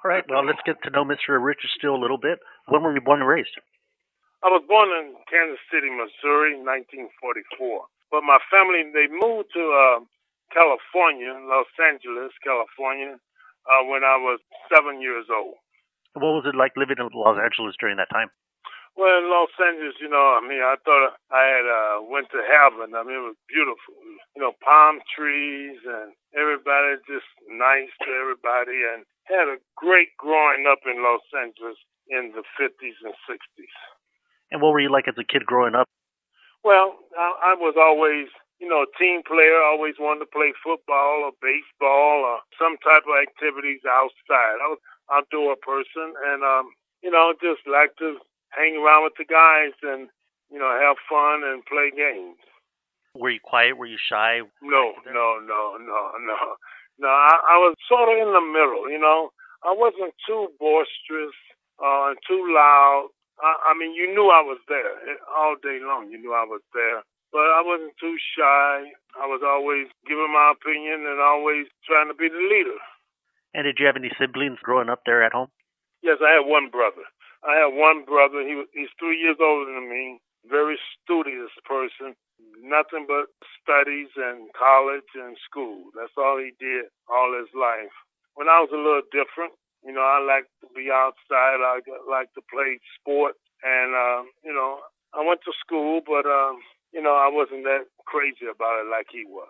All right, well, let's get to know Mr. Richard Steele a little bit. When were you born and raised? I was born in Kansas City, Missouri, 1944. But my family, they moved to California, Los Angeles, California, when I was 7 years old. What was it like living in Los Angeles during that time? Well, in Los Angeles, I thought I had went to heaven. I mean, it was beautiful. Palm trees and everybody just nice to everybody, and had a great growing up in Los Angeles in the 50s and 60s. And what were you like as a kid growing up? Well, I was always, a team player. I always wanted to play football or baseball or some type of activities outside. I was an outdoor person, and just like to hang around with the guys and have fun and play games. Were you quiet? Were you shy? No. I was sort of in the middle. I wasn't too boisterous and too loud. I mean, you knew I was there all day long. You knew I was there. But I wasn't too shy. I was always giving my opinion and always trying to be the leader. And did you have any siblings growing up there at home? Yes, I had one brother. He's 3 years older than me. Very studious person. Nothing but studies and college and school. That's all he did all his life. When I was a little different, I liked to be outside. I liked to play sports. And, I went to school, but, I wasn't that crazy about it like he was.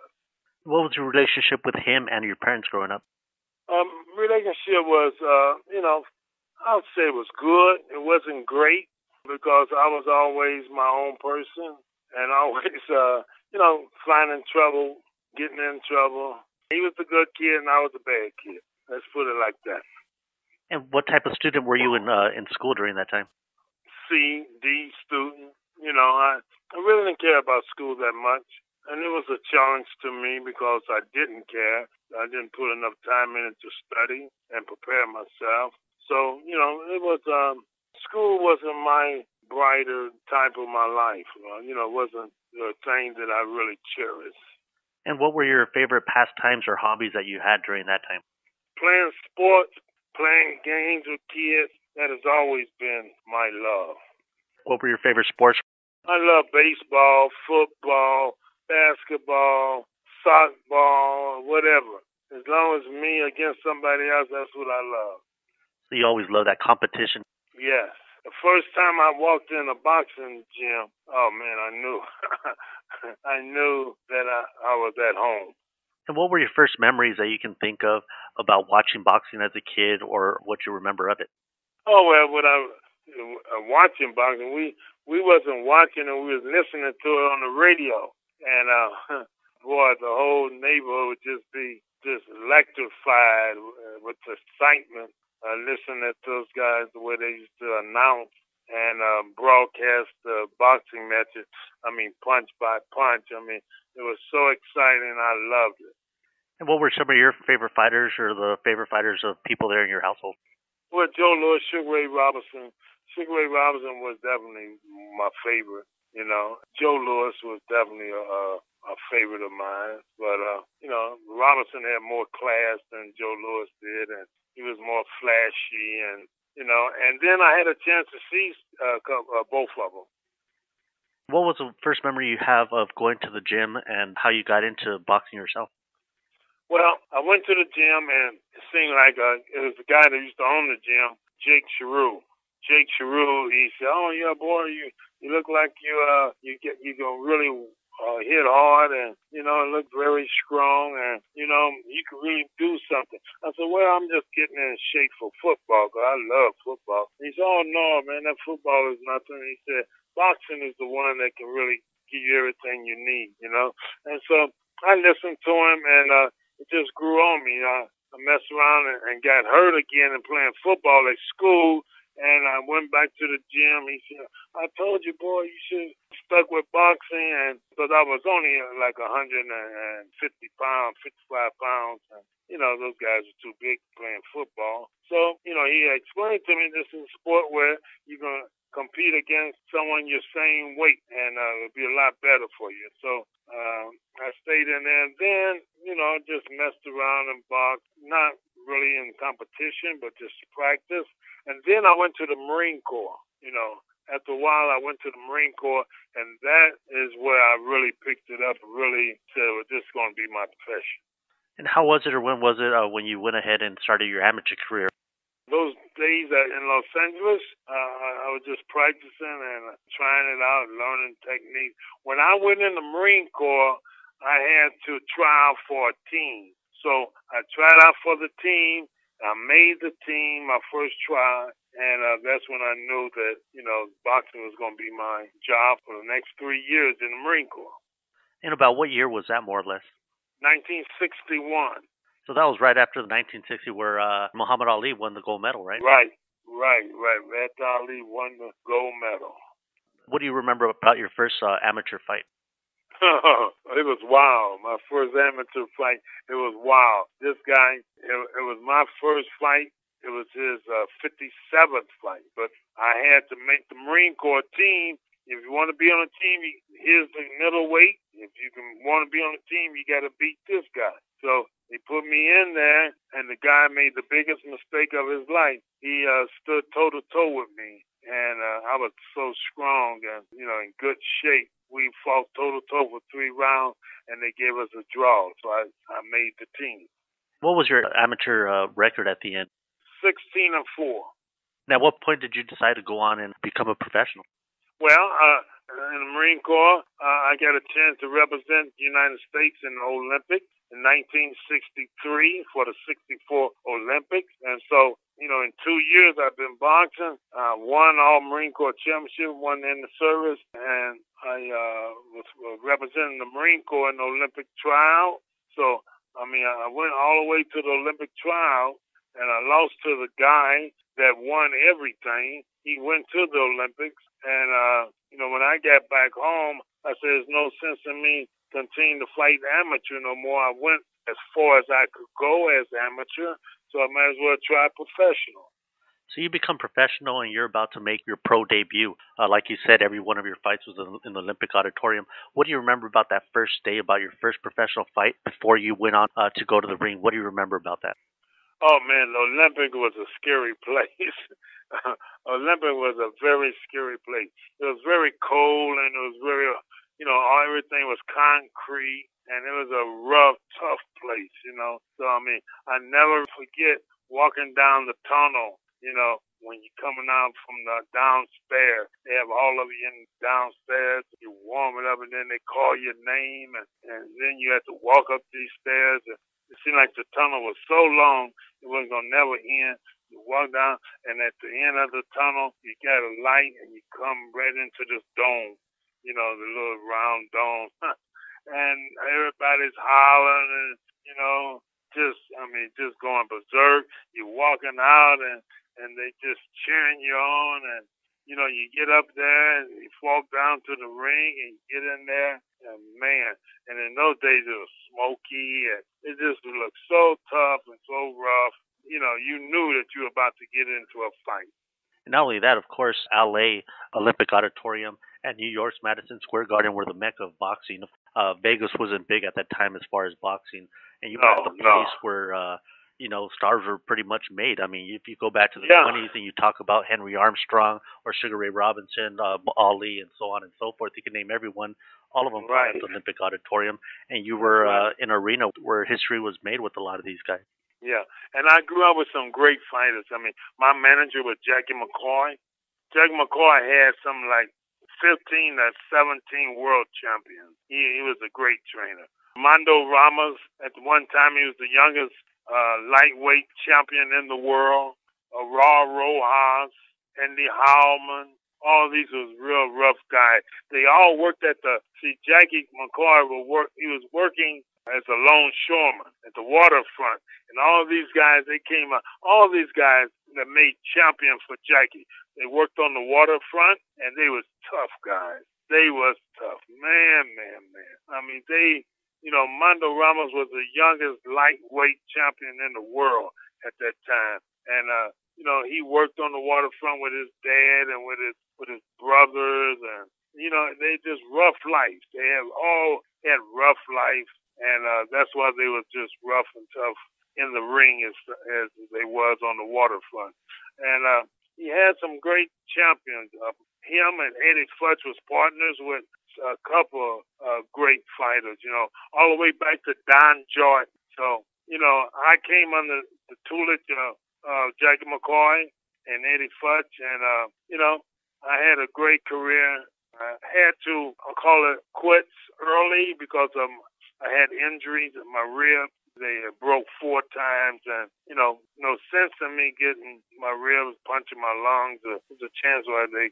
What was your relationship with him and your parents growing up? Relationship was, I would say it was good. It wasn't great because I was always my own person and always, finding trouble, getting in trouble. He was the good kid and I was the bad kid. Let's put it like that. And what type of student were you in school during that time? C, D student. I really didn't care about school that much. And it was a challenge to me because I didn't care. I didn't put enough time in it to study and prepare myself. So, it was, school wasn't my brighter type of my life. It wasn't the thing that I really cherished. And what were your favorite pastimes or hobbies that you had during that time? Playing sports, playing games with kids, that has always been my love. What were your favorite sports? I love baseball, football, basketball, softball, whatever. As long as me against somebody else, that's what I love. So you always love that competition? Yes. The first time I walked in a boxing gym, oh man, I knew. I knew that I was at home. And what were your first memories that you can think of about watching boxing as a kid, or what you remember of it? Oh, well, when I watching boxing, we wasn't watching it, we was listening to it on the radio. And, boy, the whole neighborhood would just be just electrified with excitement, listening to those guys, the way they used to announce and broadcast the boxing matches. I mean, punch by punch. I mean, it was so exciting. I loved it. And what were some of your favorite fighters or the favorite fighters of people there in your household? Well, Joe Louis, Sugar Ray Robinson. Sugar Ray Robinson was definitely my favorite. Joe Louis was definitely a favorite of mine. But, Robinson had more class than Joe Louis did, and he was more flashy. And then I had a chance to see both of them. What was the first memory you have of going to the gym and how you got into boxing yourself? Well, I went to the gym and it seemed like it was the guy that used to own the gym, Jake Cherew. Jake Cherew, he said, "Oh yeah, boy, you look like you gonna really hit hard, and look very strong, and you can really do something." I said, "Well, I'm just getting in shape for football, 'cause I love football." He said, "Oh no, man, that football is nothing." He said, "Boxing is the one that can really give you everything you need, And so I listened to him, and it just grew on me. I messed around and got hurt again in playing football at school. And I went back to the gym. He said, "I told you, boy, you should have stuck with boxing." And because I was only like 150 pounds, 55 pounds. And, those guys are too big playing football. So, he explained to me this is a sport where you're going to compete against someone your same weight, and it'll be a lot better for you. So I stayed in there, and then, just messed around and boxed. Not really in competition, but just practice. And then I went to the Marine Corps. After a while, I went to the Marine Corps, and that is where I really picked it up. Really said, well, this is going to be my profession. And how was it, or when was it, when you went ahead and started your amateur career? Those days in Los Angeles, I was just practicing and trying it out, learning techniques. When I went in the Marine Corps, I had to try out for a team. So I tried out for the team. I made the team my first try, and that's when I knew that, boxing was going to be my job for the next 3 years in the Marine Corps. And about what year was that, more or less? 1961. So that was right after the 1960, where Muhammad Ali won the gold medal, right? Right. Red Ali won the gold medal. What do you remember about your first amateur fight? It was wild. My first amateur fight, it was wild. This guy, it was my first fight. It was his 57th fight. But I had to make the Marine Corps team. If you want to be on a team, here's the middleweight. If you want to be on a team, you got to beat this guy. So they put me in there, and the guy made the biggest mistake of his life. He stood toe-to-toe with me, and I was so strong and, in good shape. We fought toe-to-toe for 3 rounds, and they gave us a draw, so I made the team. What was your amateur record at the end? 16-4. Now, at what point did you decide to go on and become a professional? Well, in the Marine Corps, I got a chance to represent the United States in the Olympics in 1963 for the 64 Olympics. And so, in 2 years I've been boxing. I won all Marine Corps championship, won in the service, and I was representing the Marine Corps in the Olympic trial. So, I went all the way to the Olympic trial, and I lost to the guy that won everything. He went to the Olympics, and, when I got back home, I said, there's no sense in me continuing to fight amateur no more. I went as far as I could go as amateur, so I might as well try professional. So you become professional, and you're about to make your pro debut. Like you said, every one of your fights was in the Olympic Auditorium. What do you remember about that first day, about your first professional fight before you went on to go to the ring? What do you remember about that? Oh, man, the Olympic was a scary place. Olympic was a very scary place. It was very cold, and it was very, everything was concrete, and it was a rough, tough place, So, I never forget walking down the tunnel, when you're coming out from the downstairs. They have all of you in downstairs. You warm it up, and then they call your name, and then you have to walk up these stairs. It seemed like the tunnel was so long, it wasn't going to never end. You walk down, and at the end of the tunnel, you got a light, and you come right into this dome, the little round dome. And everybody's hollering and, just going berserk. You're walking out, and they just cheering you on, and, you get up there, and you walk down to the ring, and you get in there, and man, and in those days it was smoky, and it just looked so tough and so rough. You knew that you were about to get into a fight. And not only that, of course, LA Olympic Auditorium and New York's Madison Square Garden were the mecca of boxing. Vegas wasn't big at that time as far as boxing, and you were at the place where stars were pretty much made. If you go back to the 20s and you talk about Henry Armstrong or Sugar Ray Robinson, Ali, and so on and so forth, you can name everyone. All of them at the Olympic Auditorium, and you were in an arena where history was made with a lot of these guys. Yeah, and I grew up with some great fighters. My manager was Jackie McCoy. Jackie McCoy had something like 15 or 17 world champions. He was a great trainer. Armando Ramos, at one time, he was the youngest lightweight champion in the world. Raul Rojas, Andy Howman. All these was real rough guys. They all worked Jackie McCoy he was working as a longshoreman at the waterfront. And all these guys, they came out, all these guys that made champions for Jackie. They worked on the waterfront, and they was tough guys. They was tough. Man. Mando Ramos was the youngest lightweight champion in the world at that time. And, he worked on the waterfront with his dad and with his brothers, and they just rough life. They had rough life, and that's why they were just rough and tough in the ring as they was on the waterfront. And he had some great champions. Him and Eddie Futch was partners with a couple of great fighters, all the way back to Don Jordan. So, I came under the tutelage of Jackie McCoy and Eddie Futch, and, I had a great career. I had to, I'll call it quits early because I had injuries in my ribs. They broke 4 times, and, no sense in me getting my ribs, punching my lungs. There's a chance where I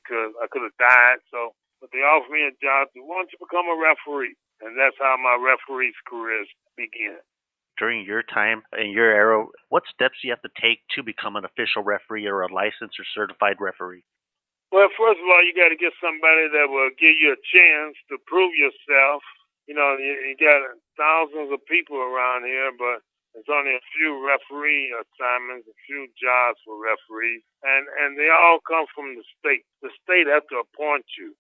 could have died. So, but they offered me a job. Why don't you become a referee? And that's how my referee's career began. During your time in your era, what steps do you have to take to become an official referee or a licensed or certified referee? Well, first of all, you got to get somebody that will give you a chance to prove yourself. You got thousands of people around here, but there's only a few referee assignments, a few jobs for referees, and they all come from the state. The state has to appoint you.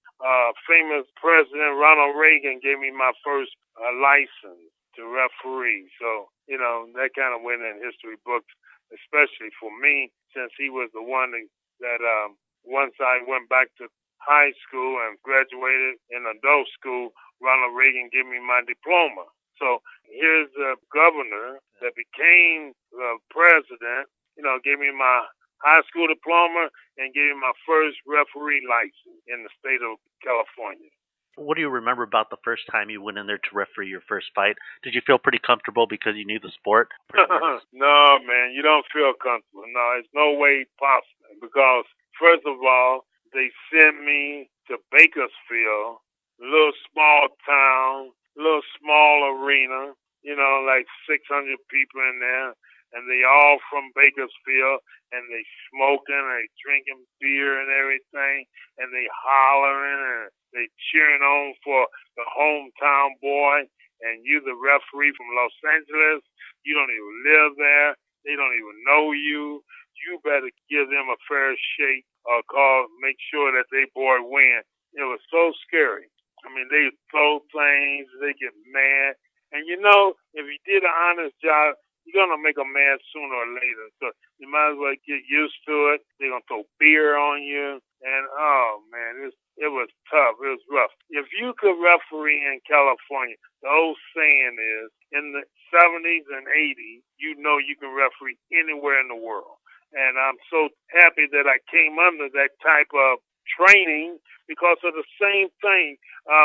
Famous President Ronald Reagan gave me my first license to referee. So, that kind of went in history books, especially for me, since he was the one that once I went back to high school and graduated in adult school, Ronald Reagan gave me my diploma. So here's the governor that became the president, gave me my high school diploma and gave me my first referee license in the state of California. What do you remember about the first time you went in there to referee your first fight? Did you feel pretty comfortable because you knew the sport? No, man, you don't feel comfortable. No, it's no way possible because, first of all, they sent me to Bakersfield, a little small town, little small arena, like 600 people in there, and they all from Bakersfield, and they smoking, they drinking beer and everything, and they hollering, and they cheering on for the hometown boy, and you the referee from Los Angeles, you don't even live there, they don't even know you, you better give them a fair shake or make sure that they boy win. It was so scary. I mean, they throw things, they get mad. And if you did an honest job, you're going to make them mad sooner or later. So you might as well get used to it. They're going to throw beer on you. And, oh, man, it was tough. It was rough. If you could referee in California, the old saying is, in the 70s and 80s, you can referee anywhere in the world. And I'm so happy that I came under that type of training because of the same thing.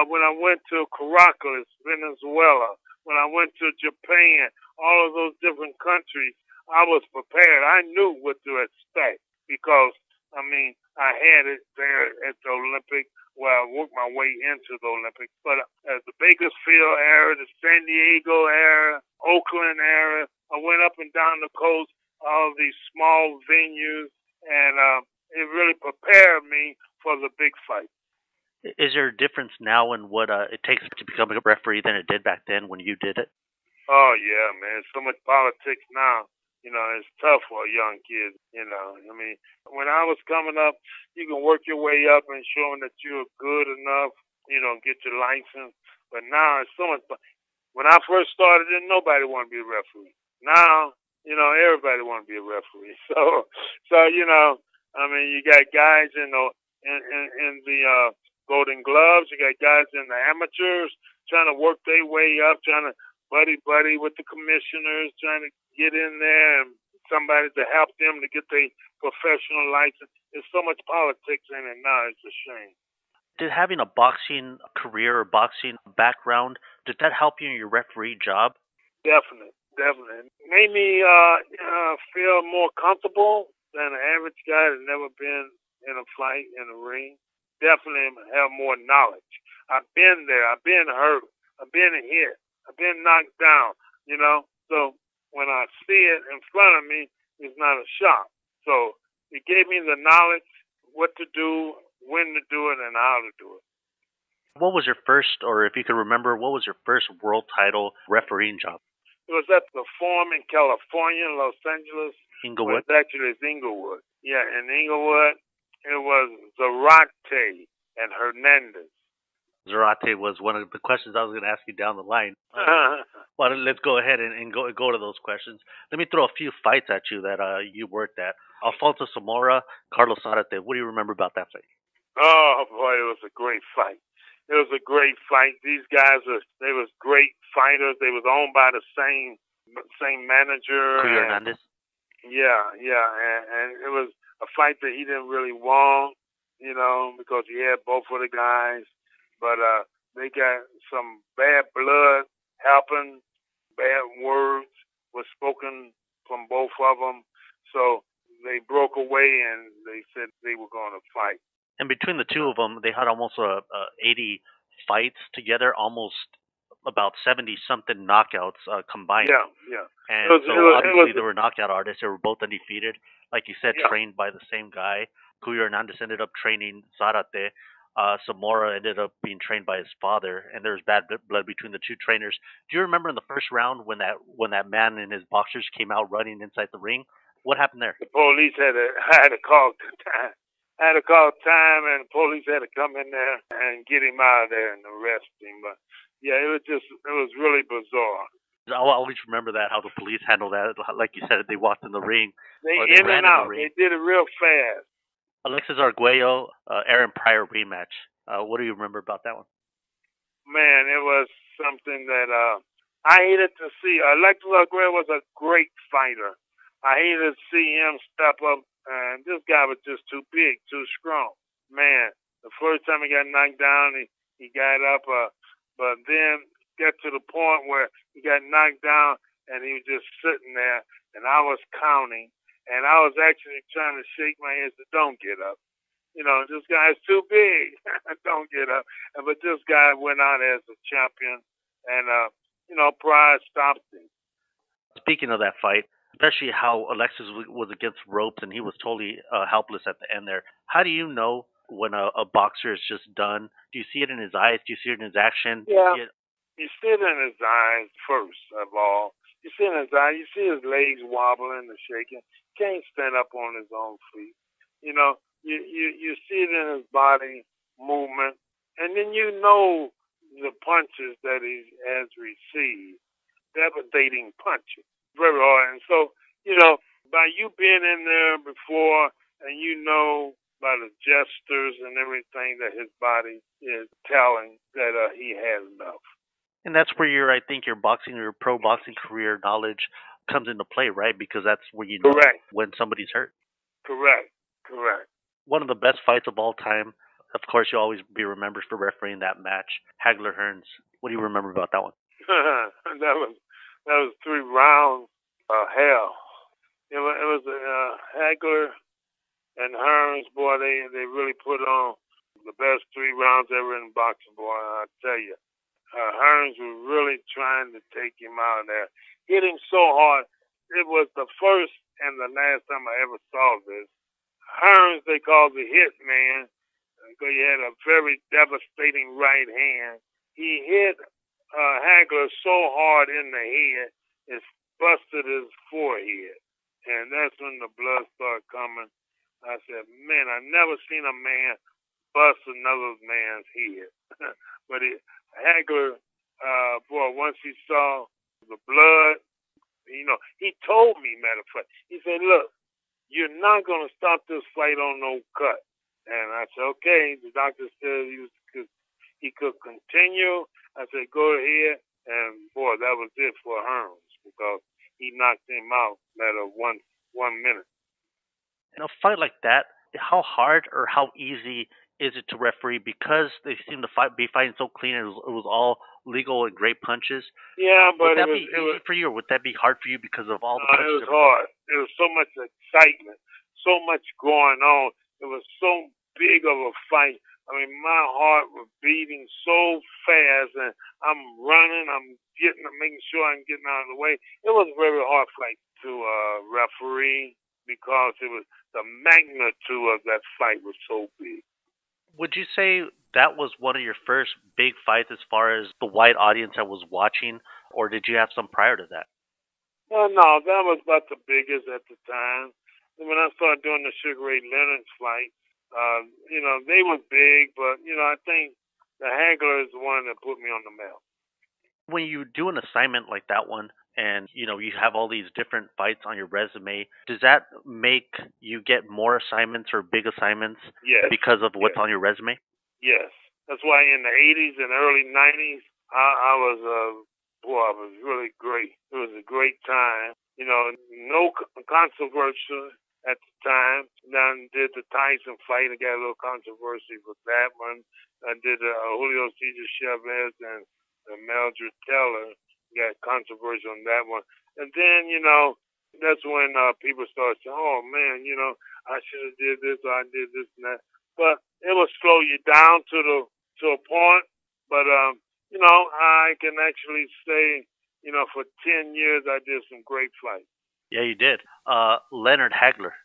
When I went to Caracas, Venezuela, when I went to Japan, all of those different countries, I was prepared. I knew what to expect because, I had it there at the Olympics. Well, I worked my way into the Olympics. But at the Bakersfield era, the San Diego era, Oakland era, I went up and down the coast, all of these small venues, and it really prepared me for the big fight. Is there a difference now in what it takes to become a referee than it did back then when you did it? Oh, yeah, man. So much politics now. It's tough for a young kid, when I was coming up, you can work your way up and show them that you're good enough, get your license. But now it's so much. When I first started, didn't nobody want to be a referee. Now, everybody want to be a referee. So, you got guys in the Golden Gloves. You got guys in the amateurs trying to work their way up, trying to buddy with the commissioners, trying to get in there and somebody to help them to get their professional license. There's so much politics in it now. It's a shame. Did having a boxing career or boxing background, did that help you in your referee job? Definitely. It made me feel more comfortable than an average guy that's never been in a fight, in a ring. Definitely have more knowledge. I've been there. I've been hurt. I've been hit. I've been knocked down, So when I see it in front of me, it's not a shock. So it gave me the knowledge, what to do, when to do it, and how to do it. What was your first, or if you could remember, what was your first world title refereeing job? It was at the Forum in California, Los Angeles. Inglewood? Well, actually, it's Inglewood. Yeah, in Inglewood, it was Zarate and Hernandez. Zarate was one of the questions I was going to ask you down the line. Well, let's go ahead and go to those questions. Let me throw a few fights at you that you worked at. Alfonso Zamora, Carlos Zarate. What do you remember about that fight? Oh boy, it was a great fight. It was a great fight. These guys they was great fighters. They was owned by the same manager. Cuyo Hernandez. Yeah, and it was a fight that he didn't really want, because he had both of the guys. But they got some bad blood happened, bad words were spoken from both of them. So they broke away and they said they were going to fight. And between the two of them, they had almost 80 fights together, almost about 70-something knockouts combined. Yeah. And obviously they were knockout artists. They were both undefeated. Like you said, trained by the same guy. Cuyo Hernandez ended up training Zarate. Zamora ended up being trained by his father, and there was bad blood between the two trainers. Do you remember in the first round when that man and his boxers came out running inside the ring? What happened there? The police had to call time. And the police had to come in there and get him out of there and arrest him. But yeah, it was really bizarre. I'll always remember that, how the police handled that. Like you said, they walked in the ring. They in and out. They did it real fast. Alexis Arguello, Aaron Pryor rematch. What do you remember about that one? Man, it was something that I hated to see. Alexis Arguello was a great fighter. I hated to see him step up, and this guy was just too big, too strong. Man, the first time he got knocked down, he got up, but then got to the point where he got knocked down, and he was just sitting there, and I was counting. And I was actually trying to shake my head and say, don't get up. This guy's too big. Don't get up. But this guy went out as a champion, and, Pride stopped him. Speaking of that fight, especially how Alexis was against ropes and he was totally helpless at the end there, how do you know when a boxer is just done? Do you see it in his eyes? Do you see it in his action? Yeah. You see it in his eyes first of all. You see it in his eyes. You see his legs wobbling and shaking. Can't stand up on his own feet. You see it in his body movement, and then the punches that he has received, devastating punches, very hard. And so, by you being in there before, and by the gestures and everything that his body is telling that he has enough. And that's where your pro boxing career knowledge comes into play, right? Because that's where you know when somebody's hurt. Correct. One of the best fights of all time. Of course, you'll always be remembered for refereeing that match. Hagler-Hearns. What do you remember about that one? That was 3 rounds of hell. It was Hagler and Hearns, boy, they really put on the best 3 rounds ever in boxing, boy, I tell you. Hearns was really trying to take him out of there. Hit him so hard. It was the first and the last time I ever saw this. Hearns, they called the hit man, because he had a very devastating right hand. He hit Hagler so hard in the head, it busted his forehead. And that's when the blood started coming. I said, man, I never seen a man bust another man's head. But Hagler, once he saw the blood, he told me, matter of fact, he said, look, you're not going to stop this fight on no cut. And I said, okay. The doctor said he could continue. I said, go ahead. And, boy, that was it for Hearns, because he knocked him out matter of 1 minute. In a fight like that, how hard or how easy is it to referee, because they seem to be fighting so clean? It was all legal and great punches. Yeah, but would that be easy for you, or would that be hard for you because of all the punches? It was hard. There was so much excitement, so much going on. It was so big of a fight. I mean, my heart was beating so fast, and I'm running. I'm making sure I'm getting out of the way. It was a very hard fight to referee, because it was the magnitude of that fight was so big. Would you say that was one of your first big fights as far as the wide audience that was watching, or did you have some prior to that? No, that was about the biggest at the time. When I started doing the Sugar Ray Leonard's fight, they were big, but, I think the Hagler is the one that put me on the map. When you do an assignment like that one, and you have all these different fights on your resume, does that make you get more assignments or big assignments Yes. because of what's on your resume? Yes. That's why in the 80s and early 90s, I was I was really great. It was a great time. No controversy at the time. Then did the Tyson Fight. I got a little controversy with that one. I did Julio Cesar Chavez and Mildred Taylor. Got controversy on that one. And then, that's when people started saying, oh, man, I should have did this or I did this and that. But it will slow you down to a point. But, I can actually say, for 10 years I did some great fights. Yeah, you did. Leonard Hagler.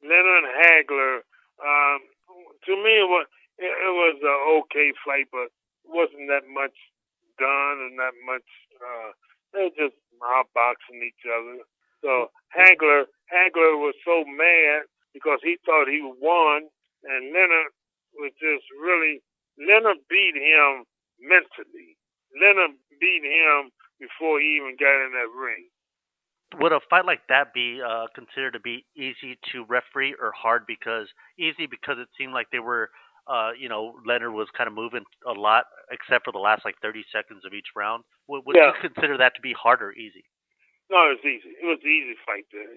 Leonard Hagler, to me, it was an okay fight, but wasn't that much done and that much. They were just outboxing each other. So Hagler was so mad because he thought he won, and Leonard was just really. Leonard beat him mentally. Leonard beat him before he even got in that ring. Would a fight like that be considered to be easy to referee or hard? Easy because it seemed like they were, Leonard was kind of moving a lot, except for the last 30 seconds of each round. Would you consider that to be hard or easy? No, it was easy. It was an easy fight there.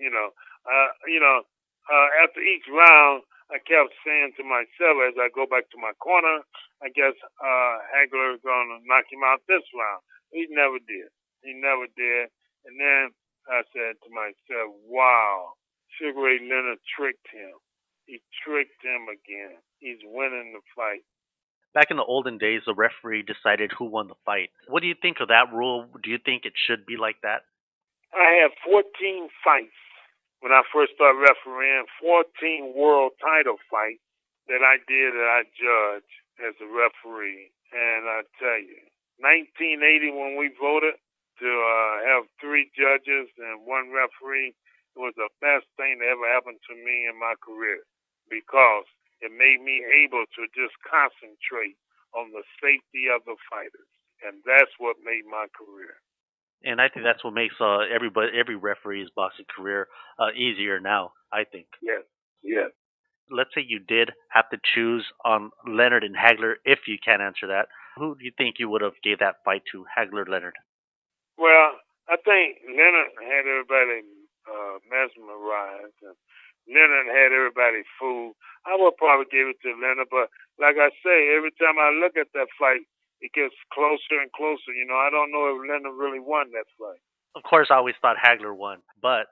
After each round, I kept saying to myself as I go back to my corner, I guess Hagler is going to knock him out this round. He never did. And then I said to myself, wow, Sugar Ray Leonard tricked him. He tricked him again. He's winning the fight. Back in the olden days, the referee decided who won the fight. What do you think of that rule? Do you think it should be like that? I had 14 fights when I first started refereeing, 14 world title fights that I judged as a referee. And I tell you, 1980 when we voted to have 3 judges and 1 referee, it was the best thing that ever happened to me in my career because it made me able to just concentrate on the safety of the fighters. And that's what made my career. And I think that's what makes every referee's boxing career easier now, I think. Yes. Let's say you did have to choose on Leonard and Hagler, if you can answer that. Who do you think you would have gave that fight to, Hagler-Leonard? Well, I think Leonard had everybody mesmerized, and Leonard had everybody fooled. I would probably give it to Leonard, but like I say, every time I look at that fight, it gets closer and closer. I don't know if Leonard really won that fight. Of course, I always thought Hagler won, but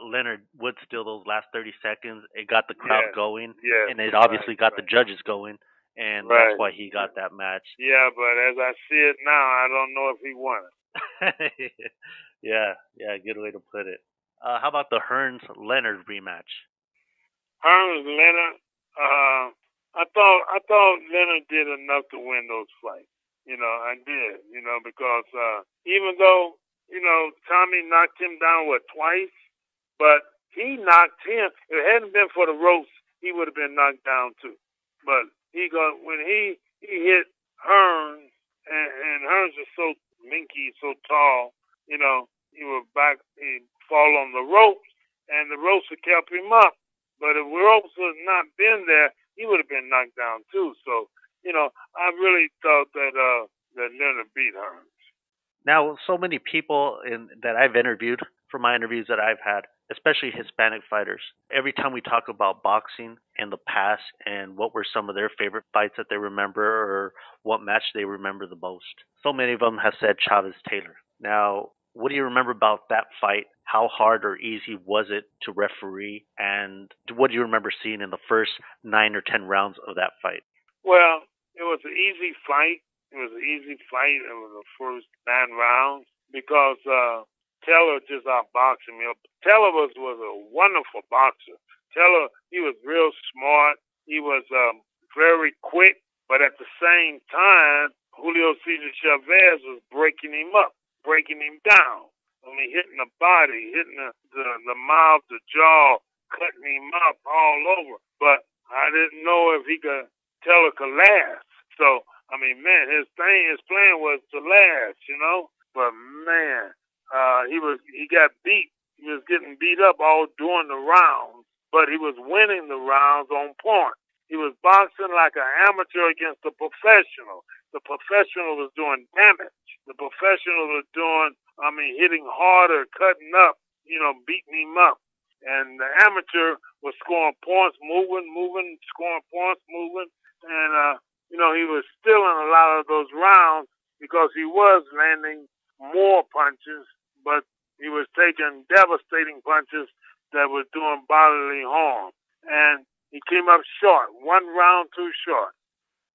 Leonard would steal those last 30 seconds. It got the crowd going, and it obviously got the judges going, and that's why he got that match. Yeah, but as I see it now, I don't know if he won it. Yeah, good way to put it. How about the Hearns-Leonard rematch? Hearns-Leonard, I thought Leonard did enough to win those fights. I did, because even though, Tommy knocked him down, twice? But he knocked him. If it hadn't been for the ropes, he would have been knocked down too. But when he hit Hearns, and Hearns is so minky, so tall, he he'd fall on the ropes, and the ropes would kept him up. But if the ropes had not been there, he would have been knocked down too. So, I really thought that Leonard beat Hearns. Now, so many people that I've interviewed, from my interviews that I've had, especially Hispanic fighters, every time we talk about boxing in the past and what were some of their favorite fights that they remember or what match they remember the most, so many of them have said Chavez-Taylor. Now, what do you remember about that fight? How hard or easy was it to referee? And what do you remember seeing in the first 9 or 10 rounds of that fight? Well, it was an easy fight. It was the first 9 rounds because Taylor just outboxed me. Taylor was a wonderful boxer. Taylor, he was real smart. He was very quick, but at the same time, Julio Cesar Chavez was breaking him up, breaking him down. Hitting the body, hitting the mouth, the jaw, cutting him up all over. But I didn't know if Taylor could last. So, I mean, man, his plan was to last, But man, he got beat. He was getting beat up all during the rounds, but he was winning the rounds on point. He was boxing like an amateur against a professional. The professional was doing damage. The professional was hitting harder, cutting up, beating him up. And the amateur was scoring points, moving, scoring points, moving. And, he was stealing a lot of those rounds because he was landing more punches, but he was taking devastating punches that was doing bodily harm. And he came up short, 1 round too short.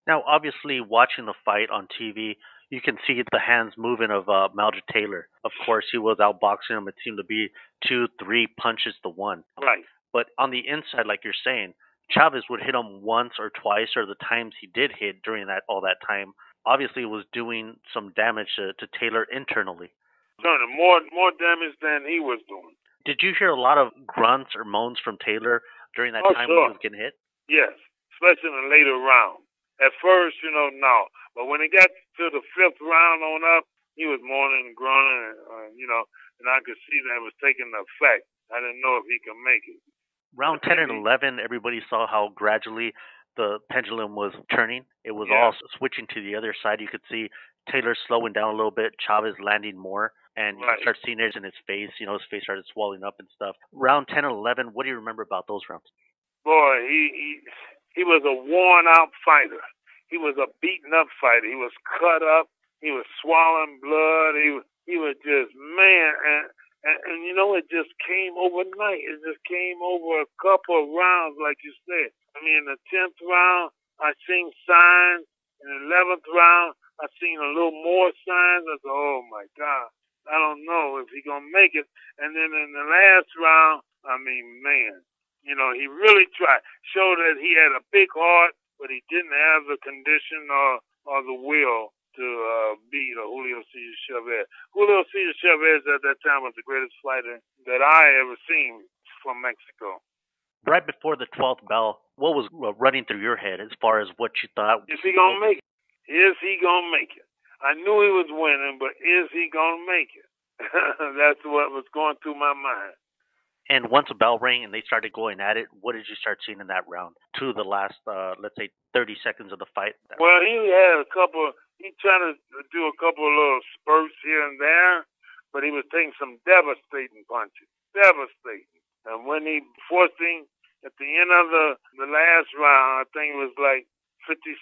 Now, obviously, watching the fight on TV, you can see the hands moving of Meldrick Taylor. Of course, he was outboxing him. It seemed to be 2-3 punches to 1. Right. But on the inside, like you're saying, Chavez would hit him once or twice, or the times he did hit during all that time, obviously was doing some damage to Taylor internally. More damage than he was doing. Did you hear a lot of grunts or moans from Taylor during that time when he was getting hit? Yes, especially in the later round. At first, no. But when he got to the 5th round on up, he was moaning and groaning, and I could see that it was taking effect. I didn't know if he could make it. Round 10 and 11, everybody saw how gradually the pendulum was turning. It was all switching to the other side. You could see Taylor slowing down a little bit, Chavez landing more, and you could start seeing it in his face. His face started swelling up and stuff. Round 10 and 11, what do you remember about those rounds? Boy, he was a worn-out fighter. He was a beaten-up fighter. He was cut up. He was swallowing blood. He was just, man, and it just came overnight. It just came over a couple of rounds, like you said. In the 10th round, I seen signs. In the 11th round, I seen a little more signs. I said, oh, my God, I don't know if he's going to make it. And then in the last round, man, he really tried. Showed that he had a big heart, but he didn't have the condition or the will to beat Julio Cesar Chavez. Julio Cesar Chavez at that time was the greatest fighter that I ever seen from Mexico. Right before the 12th bell, what was running through your head as far as what you thought? Is he going to make it? Is he going to make it? I knew he was winning, but is he going to make it? That's what was going through my mind. And once a bell rang and they started going at it, what did you start seeing in that round? To the last, let's say, 30 seconds of the fight? Well, he had he tried to do a couple of little spurts here and there, but he was taking some devastating punches. Devastating. And when he forced him at the end of the last round, I think it was like 57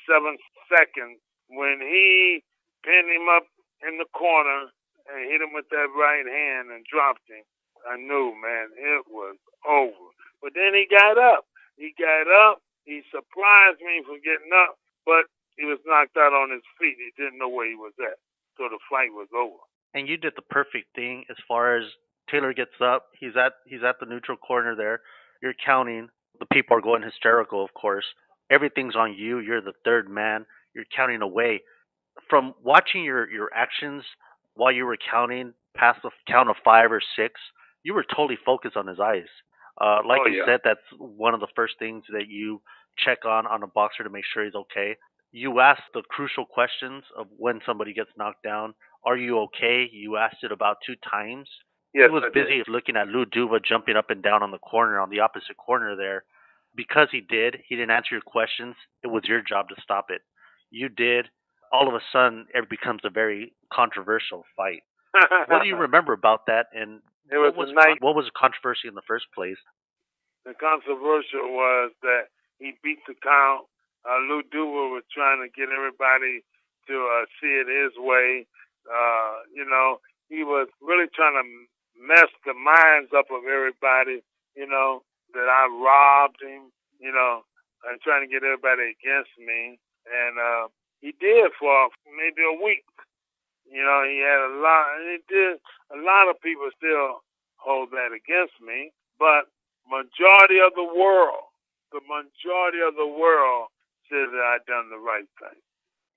seconds, when he pinned him up in the corner and hit him with that right hand and dropped him, I knew, man, it was over. But then he got up. He surprised me for getting up, but he was knocked out on his feet. He didn't know where he was at. So the fight was over. And you did the perfect thing as far as Taylor gets up. He's at the neutral corner there. You're counting. The people are going hysterical, of course. Everything's on you. You're the third man. You're counting away. From watching your actions while you were counting past the count of 5 or 6, you were totally focused on his eyes. You said, that's one of the first things that you check on a boxer to make sure he's okay. You ask the crucial questions of when somebody gets knocked down. Are you okay? You asked it about 2 times. Yes, he was busy looking at Lou Duva jumping up and down on the opposite corner there. Because he didn't answer your questions. It was your job to stop it. You did. All of a sudden, it becomes a very controversial fight. What do you remember about that? And what was the controversy in the first place? The controversial was that he beat the count. Lou Duva was trying to get everybody to see it his way. He was really trying to mess the minds up of everybody, that I robbed him, and trying to get everybody against me. And he did for maybe a week. He had a lot of people still hold that against me, but the majority of the world said that I done the right thing.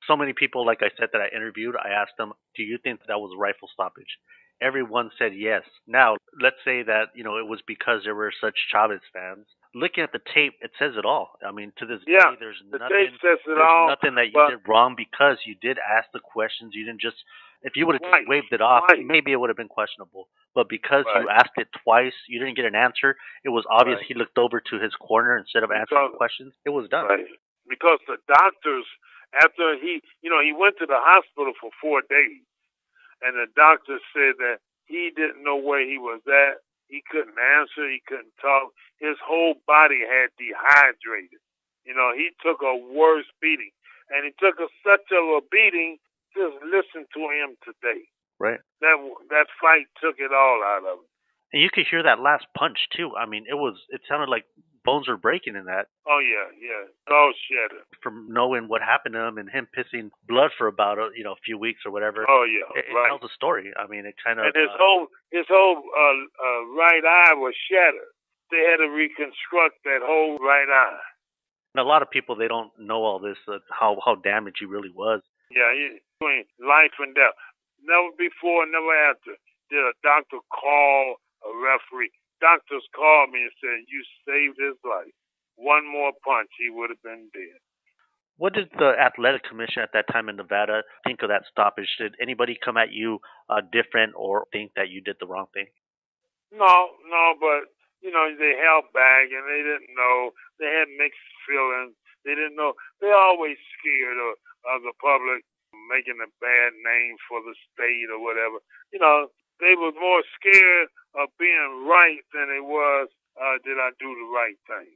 So many people, like I said, that I interviewed, I asked them, do you think that was a rifle stoppage? everyone said yes. Now, let's say that, it was because there were such Chavez fans. Looking at the tape, it says it all. I mean, to this Yeah, day, there's the nothing, tape says it there's all. nothing that you But did wrong because you did ask the questions. You didn't just, if you would have right, just waved it off, right, maybe it would have been questionable. But because you right, asked it twice, you didn't get an answer. It was obvious right. he looked over to his corner instead of answering Because the questions. It was done. right, because the doctors, after he went to the hospital for 4 days, and the doctor said that he didn't know where he was at. He couldn't answer. He couldn't talk. His whole body had dehydrated. He took a worse beating, and he took such a beating. Just listen to him today. Right. That fight took it all out of him. And you could hear that last punch too. I mean, it sounded like bones were breaking in that. Oh yeah, yeah, all shattered. From knowing what happened to him and him pissing blood for about a few weeks or whatever. Oh yeah, it right. tells a story. I mean, it kind of. And his whole right eye was shattered. They had to reconstruct that whole right eye. And a lot of people, they don't know all this, how damaged he really was. Yeah, between life and death. Never before, never after did a doctor call a referee. Doctors called me and said, "You saved his life. One more punch, he would have been dead." What did the athletic commission at that time in Nevada think of that stoppage? Did anybody come at you different or think that you did the wrong thing? No, but they held back and they didn't know. They had mixed feelings. They didn't know. They're always scared of the public making a bad name for the state or whatever. They were more scared of being right than it was, did I do the right thing?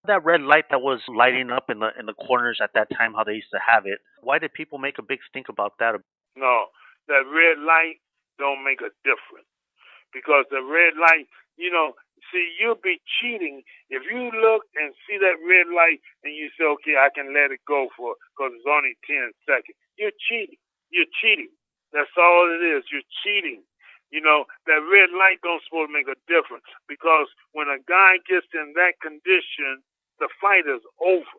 That red light that was lighting up in the corners at that time, how they used to have it. Why did people make a big stink about that? No, that red light don't make a difference because the red light, see, you'll be cheating if you look and see that red light and you say, okay, I can let it go because it's only 10 seconds. You're cheating. You're cheating. That's all it is. You're cheating. That red light don't supposed to make a difference because when a guy gets in that condition, the fight is over.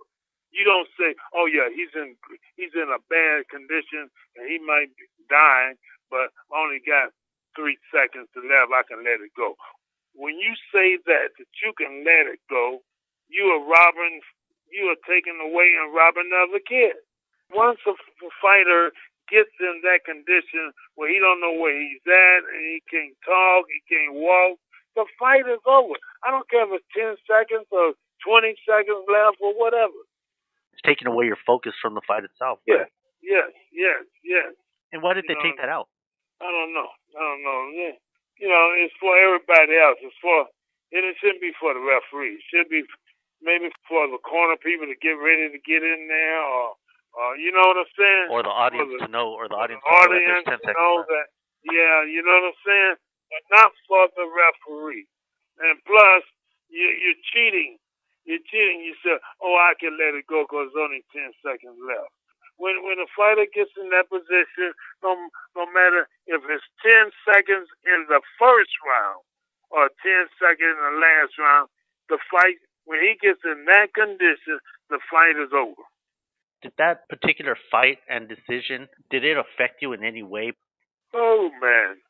You don't say, oh yeah, he's in a bad condition and he might die, but only got 3 seconds to live. I can let it go. When you say that you can let it go, you are taking away and robbing another kid. Once a fighter gets in that condition where he don't know where he's at and he can't talk, he can't walk, the fight is over. I don't care if it's 10 seconds or 20 seconds left or whatever. It's taking away your focus from the fight itself. Yes, right? yes. And why did they take that out? I don't know. Yeah. It's for everybody else. It shouldn't be for the referee. It should be maybe for the corner people to get ready to get in there or you know what I'm saying? Or the audience to know, or the audience to know that, yeah, you know what I'm saying? But not for the referee. And plus, you're cheating. You're cheating. You say, oh, I can let it go because there's only 10 seconds left. When a fighter gets in that position, no matter if it's 10 seconds in the first round or 10 seconds in the last round, the fight, when he gets in that condition, the fight is over. Did that particular fight and decision, did it affect you in any way? Oh, man.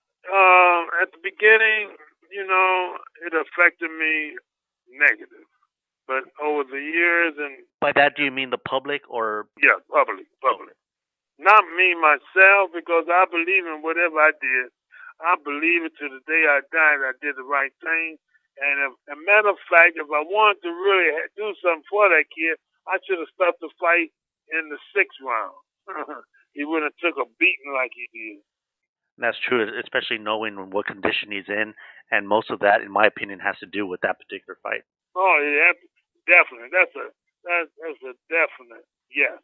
At the beginning, it affected me negative. But over the years and... By that, do you mean the public or... Yeah, public. Not me, myself, because I believe in whatever I did. I believe it to the day I died, I did the right thing. And as a matter of fact, if I wanted to really do something for that kid, I should have stopped the fight in the 6th round. He wouldn't have took a beating like he did. That's true, especially knowing what condition he's in. And most of that, in my opinion, has to do with that particular fight. Oh, yeah, definitely. That's a definite yes.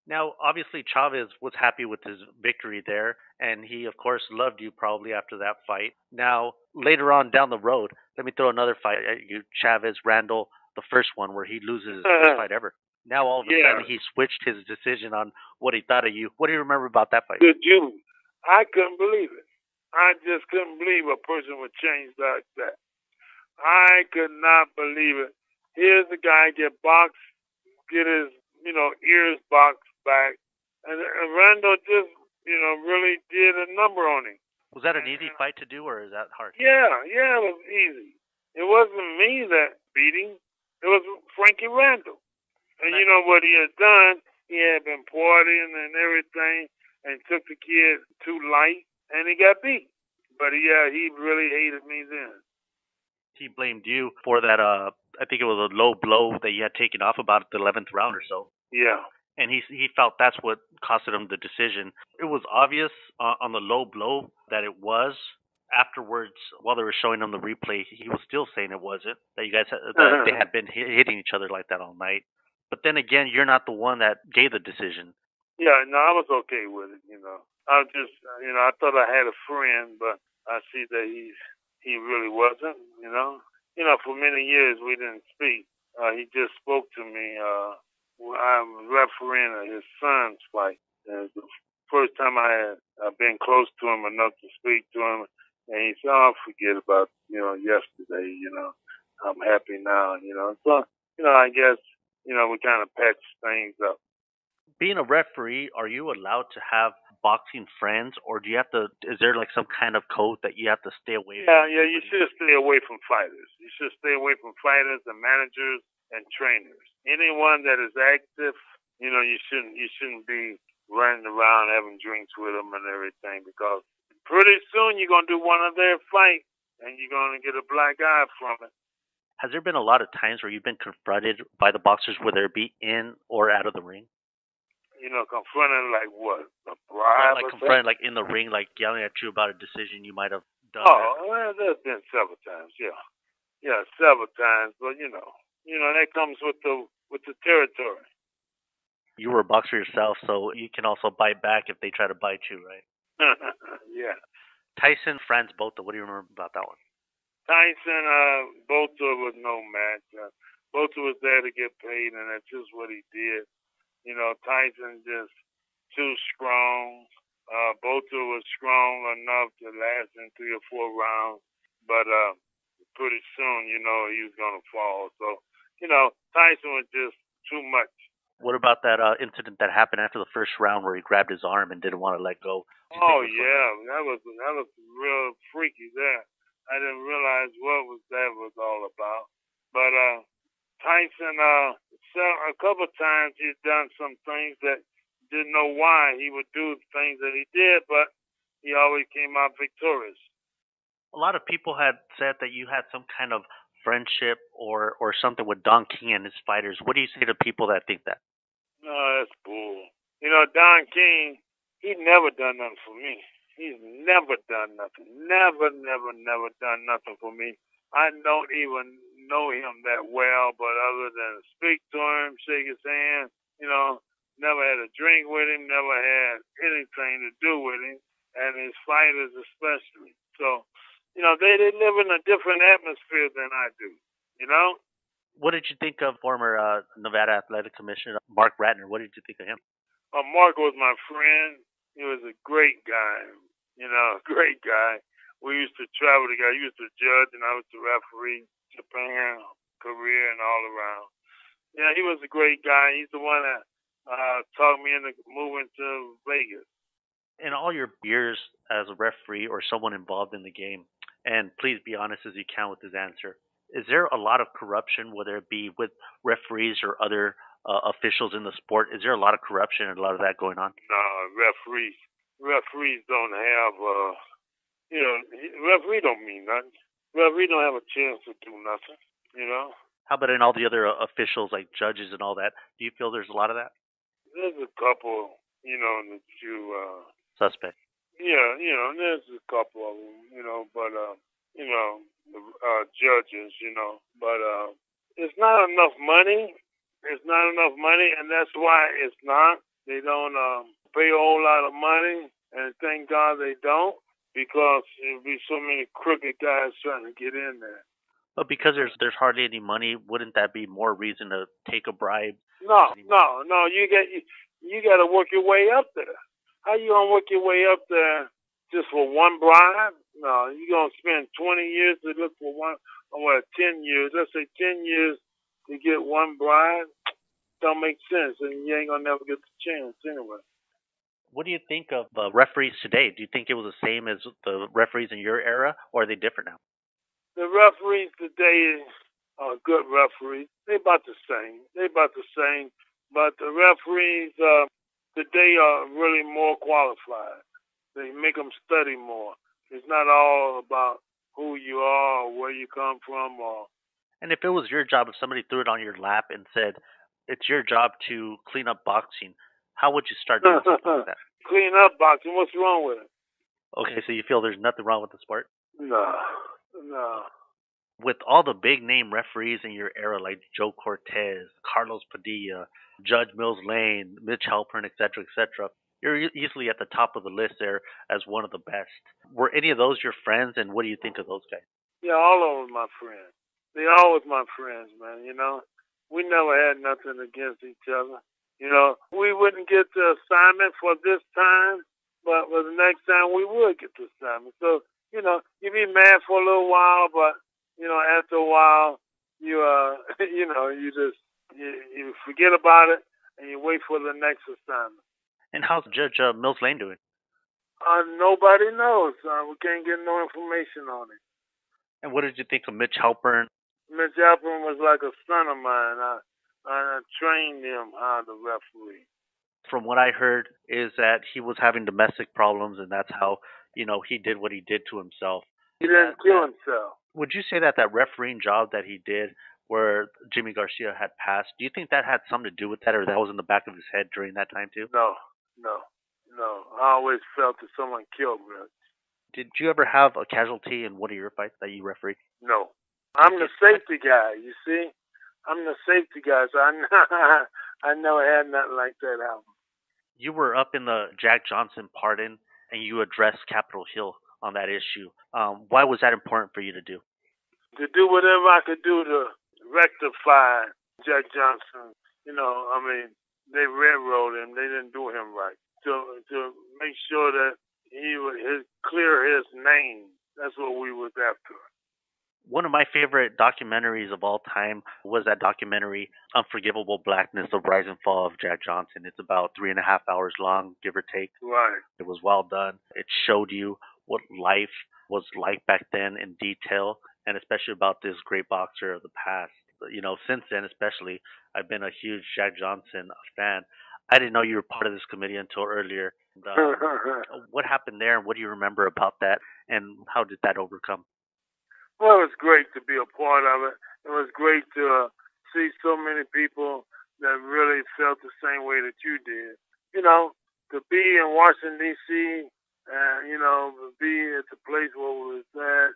Now, obviously, Chavez was happy with his victory there, and he, of course, loved you probably after that fight. Now, later on down the road, let me throw another fight at you, Chavez, Randall, the first one where he loses his first fight ever. Now, all of a sudden, he switched his decision on what he thought of you. What do you remember about that fight? Good June. I couldn't believe it. I just couldn't believe a person would change like that. I could not believe it. Here's the guy get boxed, get his, ears boxed back, and Randall just, really did a number on him. Was that an easy fight to do, or is that hard? Yeah, it was easy. It wasn't me that beat him. It was Frankie Randall. And you know what he had done? He had been partying and everything and took the kid too light, and he got beat. But yeah, he really hated me then. He blamed you for that, I think it was a low blow that you had taken off about the 11th round or so. Yeah. And he felt that's what costed him the decision. It was obvious on the low blow that it was. Afterwards, while they were showing him the replay, he was still saying it wasn't, that you guys that they had been hitting each other like that all night. But then again, you're not the one that gave the decision. Yeah, no, I was okay with it, you know. I was just, you know, I thought I had a friend, but I see that he really wasn't, you know. You know, for many years we didn't speak. He just spoke to me. I was refereeing his son's fight. The first time I had been close to him enough to speak to him, and he said, "Oh, forget about, you know, yesterday, you know. I'm happy now, you know." So, you know, I guess, you know, we kind of patched things up. Being a referee, are you allowed to have boxing friends, or do you have to? Is there like some kind of code that you have to stay away from? Yeah, you should stay away from fighters. You should stay away from fighters and managers and trainers. Anyone that is active, you know, you shouldn't be running around having drinks with them and everything, because pretty soon you're gonna do one of their fights and you're gonna get a black eye from it. Has there been a lot of times where you've been confronted by the boxers, whether it be in or out of the ring? You know, confronting like what? A bribe? Like confronted, like in the ring, like yelling at you about a decision you might have done. Oh, well, there's been several times, yeah, several times. But you know that comes with the territory. You were a boxer yourself, so you can also bite back if they try to bite you, right? Yeah. Tyson, Franz Botha, what do you remember about that one? Tyson, Botha was no match. Botha was there to get paid, and that's just what he did. You know, Tyson just too strong. Botha was strong enough to last in 3 or 4 rounds, but pretty soon, you know, he was going to fall. So, you know, Tyson was just too much. What about that incident that happened after the first round where he grabbed his arm and didn't want to let go? Oh, yeah, that was real freaky there. I didn't realize what that was all about. But Tyson, a couple of times he's done some things that didn't know why he would do the things that he did, but he always came out victorious. A lot of people had said that you had some kind of friendship or something with Don King and his fighters. What do you say to people that think that? No, that's bull. You know, Don King, he never done nothing for me. He's never done nothing. Never done nothing for me. I don't even know him that well, but other than speak to him, shake his hand, you know, never had a drink with him, never had anything to do with him, and his fighters especially. So, you know, they live in a different atmosphere than I do, you know? What did you think of former Nevada Athletic Commissioner Mark Ratner? What did you think of him? Mark was my friend. He was a great guy, you know, great guy. We used to travel together. He used to judge, and I was the referee, Japan, Korea, and all around. Yeah, he was a great guy. He's the one that talked me into moving to Vegas. In all your years as a referee or someone involved in the game, and please be honest as you can with this answer, is there a lot of corruption, whether it be with referees or other officials in the sport? Is there a lot of corruption and a lot of that going on? No, referees don't have, you know, referee don't mean nothing. Referee don't have a chance to do nothing, you know. How about in all the other officials like judges and all that? Do you feel there's a lot of that? There's a couple, you know, that you suspect. Yeah, you know, there's a couple of them, you know, but you know, judges, you know, but it's not enough money. It's not enough money, and that's why it's not. They don't pay a whole lot of money, and thank God they don't, because there'll be so many crooked guys trying to get in there. But because there's hardly any money, wouldn't that be more reason to take a bribe? No. You got to work your way up there. How you gonna work your way up there just for one bribe? No, you're gonna spend 20 years to look for one, or 10 years. Let's say 10 years to get one bribe. Don't make sense, and you ain't gonna never get the chance anyway. What do you think of referees today? Do you think it was the same as the referees in your era, or are they different now? The referees today are good referees. They about the same. But the referees today are really more qualified. They make them study more. It's not all about who you are or where you come from. And if it was your job, if somebody threw it on your lap and said, it's your job to clean up boxing, how would you start doing something like that? Clean up boxing? What's wrong with it? Okay, so you feel there's nothing wrong with the sport? No. With all the big name referees in your era, like Joe Cortez, Carlos Padilla, Judge Mills Lane, Mitch Halpern, etc., you're easily at the top of the list there as one of the best. Were any of those your friends, and what do you think of those guys? Yeah, all of them my friends. They always my friends, man. We never had nothing against each other. We wouldn't get the assignment for this time, but for the next time we would get the assignment. So, you be mad for a little while, but after a while, you you forget about it and you wait for the next assignment. And how's Judge Mills Lane doing? Nobody knows. We can't get no information on it. And what did you think of Mitch Halpern? Mitch Halpern was like a son of mine. I trained him how to referee. From what I heard is that he was having domestic problems, and that's how, he did what he did to himself. He didn't kill himself. Would you say that refereeing job that he did where Jimmy Garcia had passed, do you think that had something to do with that, or that was in the back of his head during that time too? No. I always felt that someone killed me. Did you ever have a casualty in one of your fights that you refereed? No. I'm the safety guy, you see? I'm the safety guy, so I never had nothing like that happen. You were up in the Jack Johnson pardon, and you addressed Capitol Hill on that issue. Why was that important for you to do? To do whatever I could do to rectify Jack Johnson. They railroaded him. They didn't do him right. To make sure that he would clear his name. That's what we was after. One of my favorite documentaries of all time was that documentary, Unforgivable Blackness, The Rise and Fall of Jack Johnson. It's about 3.5 hours long, give or take. Right. It was well done. It showed you what life was like back then in detail, and especially about this great boxer of the past. Since then, especially, I've been a huge Jack Johnson fan. I didn't know you were part of this committee until earlier. What happened there, and what do you remember about that, and how did that overcome? Well, it was great to be a part of it. It was great to see so many people that really felt the same way that you did. To be in Washington, D.C., and, be at the place where we was at,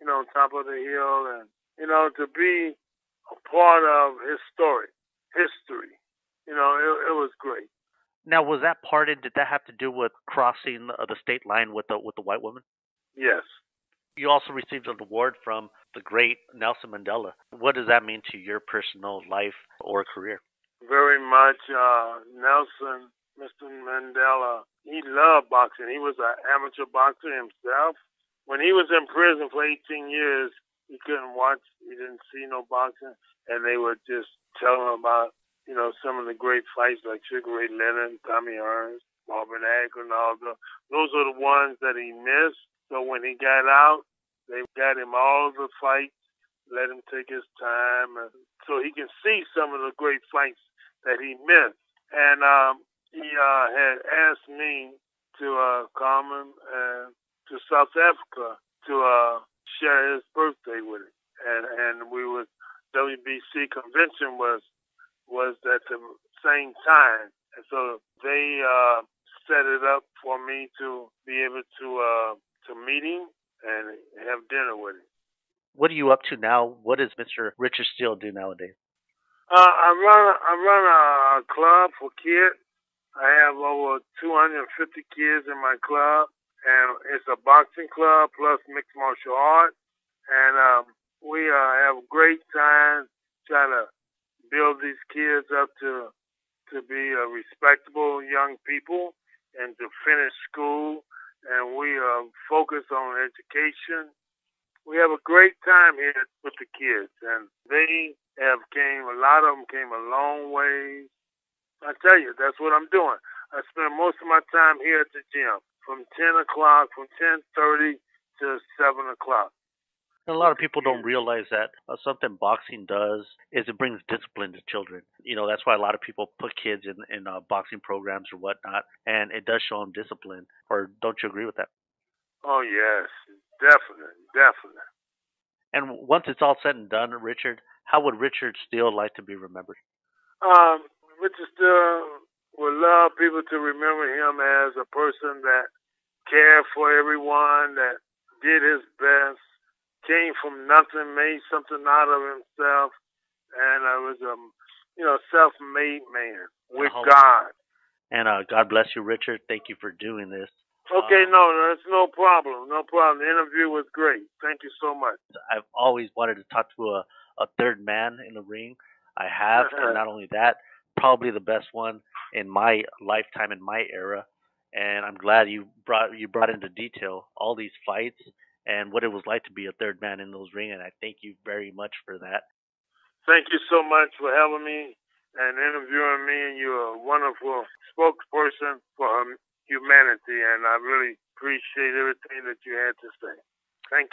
on top of the hill, and, to be a part of history. It was great. Now, was that pardon, did that have to do with crossing the state line with the white woman? Yes. You also received an award from the great Nelson Mandela. What does that mean to your personal life or career? Very much. Nelson, Mr. Mandela, he loved boxing. He was an amateur boxer himself. When he was in prison for 18 years, he couldn't watch. He didn't see no boxing. And they would just tell him about, some of the great fights like Sugar Ray Leonard, Tommy Hearns, Marvin Aguinaldo. Those are the ones that he missed. So when he got out, they got him all the fights, let him take his time, so he can see some of the great fights that he missed. And he had asked me to come to South Africa to share his birthday with him. And we was WBC convention was at the same time, and so they set it up for me to be able to meet him and have dinner with him. What are you up to now? What does Mr. Richard Steele do nowadays? I run a club for kids. I have over 250 kids in my club, and it's a boxing club plus mixed martial arts. And we have a great time trying to build these kids up to be respectable young people and to finish school. And we focus on education. We have a great time here with the kids, and a lot of them came a long way. I tell you, that's what I'm doing. I spend most of my time here at the gym from 10 o'clock, from 10:30 to 7 o'clock. And a lot of people don't realize that something boxing does is it brings discipline to children. That's why a lot of people put kids in boxing programs or whatnot, and it does show them discipline. Or don't you agree with that? Oh, yes, definitely, definitely. And once it's all said and done, Richard, how would Richard Steele like to be remembered? Um, Richard Steele would love people to remember him as a person that cared for everyone, that did his best, came from nothing, made something out of himself, and was a self-made man with God. And God bless you, Richard. Thank you for doing this. Okay, no, that's no problem. No problem. The interview was great. Thank you so much. I've always wanted to talk to a third man in the ring. I have, and not only that, probably the best one in my lifetime, in my era. And I'm glad you brought into detail all these fights and what it was like to be a third man in those rings. And I thank you very much for that. Thank you so much for having me and interviewing me. And you're a wonderful spokesperson for humanity, and I really appreciate everything that you had to say. Thank you.